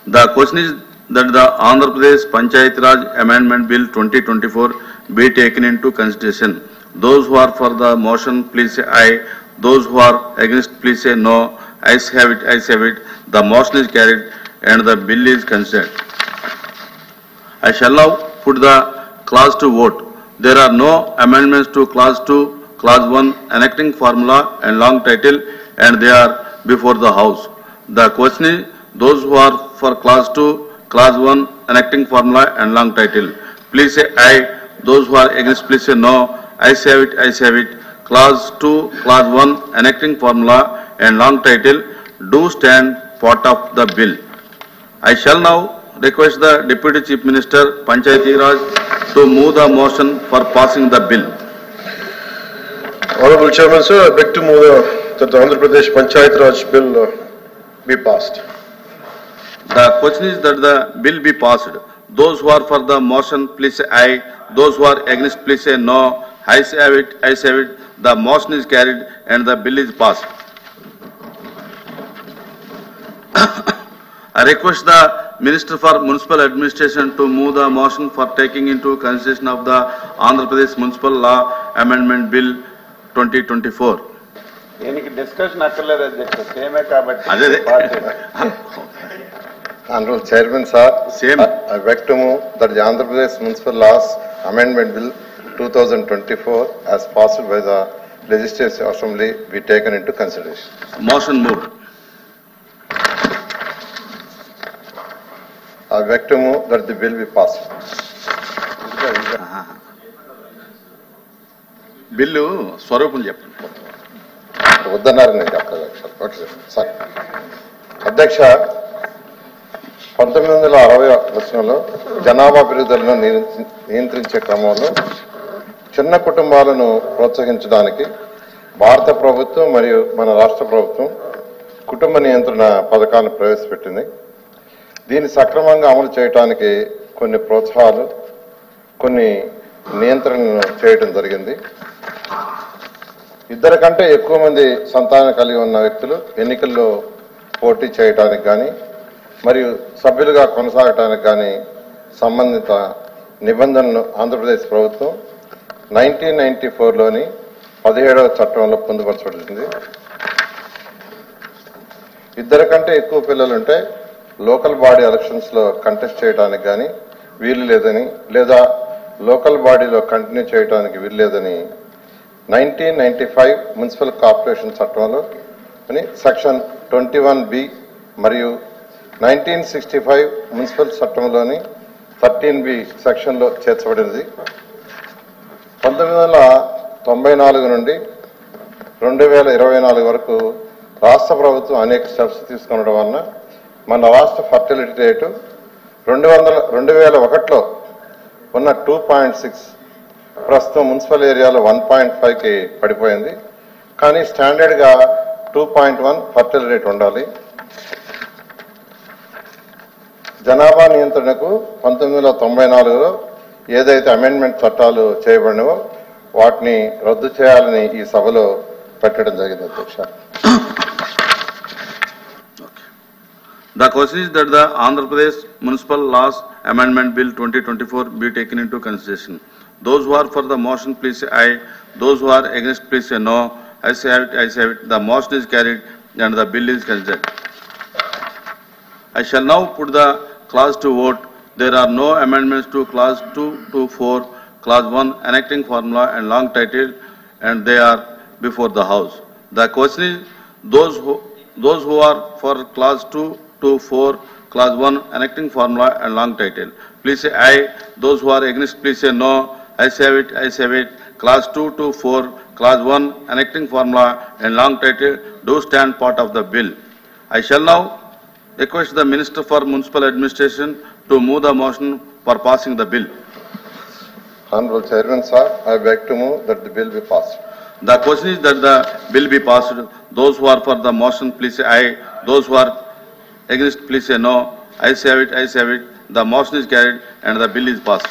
The question is that the Andhra Pradesh Panchayat Raj Amendment Bill 2024 be taken into consideration. Those who are for the motion, please say aye. Those who are against, please say no. Ayes have it, ayes have it. The motion is carried and the bill is considered. I shall now put the clause to vote. There are no amendments to clause 2, clause 1 enacting formula and long title, and they are before the House. The question is those who are for clause 2, clause 1 enacting formula and long title, please say aye. Those who are against, please say no. Ayes have it, ayes have it. Clause 2, clause 1 enacting formula and long title do stand part of the bill. I shall now request the Deputy Chief Minister, Panchayati Raj, to move the motion for passing the bill. Honorable Chairman, sir, I beg to move that the Andhra Pradesh Panchayat Raj bill be passed. The question is that the bill be passed. Those who are for the motion, please say aye. Those who are against, please say no. Ayes have it, ayes have it. The motion is carried and the bill is passed. I request the Minister for Municipal Administration to move the motion for taking into consideration of the Andhra Pradesh Municipal Law Amendment Bill 2024. Discussion same Honorable Chairman, sir, Same. I beg to move that the Andhra Pradesh Municipal Laws Amendment Bill 2024 as passed by the Legislative Assembly be taken into consideration. Motion moved. I beg to move that the bill be passed. Bill స్వరూపం చెప్పండి. వద్దన్నారు నేను చెప్పలేదు sir. అధ్యక్ష, 1960 దశకంలో జనాభా పెరుగుదలను నియంత్రించే క్రమంలో చిన్న కుటుంబాలను ప్రోత్సహించడానికి భారత ప్రభుత్వం మరియు మన రాష్ట్ర ప్రభుత్వం కుటుంబ నియంత్రణ పథకాలను ప్రవేశపెట్టింది. దీన్ని సక్రమంగా అమలు చేయడానికి కొన్ని ప్రోత్సాహాలు, కొన్ని నియంత్రణలు చేయడం జరిగింది. 2 కంటే ఎక్కువ మంది సంతానం కలిగి ఉన్న వ్యక్తులు ఎన్నికల్లో పోటీ చేయడానికి కానీ మరియు సభ్యులుగా కొనసాగటానికి కానీ సంబంధిత నిబంధనలు ఆంధ్రప్రదేశ్ ప్రభుత్వం 1994లోని 17వ చట్టంలో పొందుపరచబడింది. 2 కంటే ఎక్కువ పిల్లలుంటే లోకల్ బాడీ ఎలక్షన్స్లో కంటెస్ట్ చేయడానికి కానీ వీలు లేదని, లేదా లోకల్ బాడీలో కంటిన్యూ చేయడానికి వీలు లేదని 1995 మున్సిపల్ కార్పొరేషన్ చట్టంలో సెక్షన్ 21B మరియు 1965 మున్సిపల్ చట్టంలోని 13B సెక్షన్లో చేర్చబడింది. 1994 నుండి 2024 వరకు రాష్ట్ర ప్రభుత్వం అనేక స్టెప్స్ తీసుకునడం వలన మన రాష్ట్ర ఫర్టిలిటీ రేటు 2001లో ఉన్న 2.6 ప్రస్తుతం మున్సిపల్ ఏరియాలో 1.5కి పడిపోయింది. కానీ స్టాండర్డ్గా 2.1 ఫర్టిలిటీ రేట్ ఉండాలి. జనాభా నియంత్రణకు 1994లో ఏదైతే అమెండ్మెంట్ చట్టాలు చేయబడినవో వాటిని రద్దు చేయాలని ఈ సభలో పెట్టడం జరిగింది. అధ్యక్ష, The question is that the Andhra Pradesh Municipal Laws Amendment Bill 2024 be taken into consideration. Those who are for the motion, please say aye. Those who are against, please say no. Ayes have it, ayes have it. The motion is carried and the bill is considered. I shall now put the clause to vote. There are no amendments to clause 2 to 4, clause 1 enacting formula and long title, and they are before the House. The question is those who are for clause 2 to 4, clause 1 enacting formula and long title, please say aye. Those who are against, please say no. Ayes have it, ayes have it. Clause 2 to 4, clause 1 enacting formula and long title do stand part of the bill. I shall now request the Minister for Municipal Administration to move the motion for passing the bill. Honorable Chairman, sir, I beg to move that the bill be passed. The question is that the bill be passed. Those who are for the motion, please say aye. Those who are against, please say no. Ayes have it, ayes have it. The motion is carried and the bill is passed.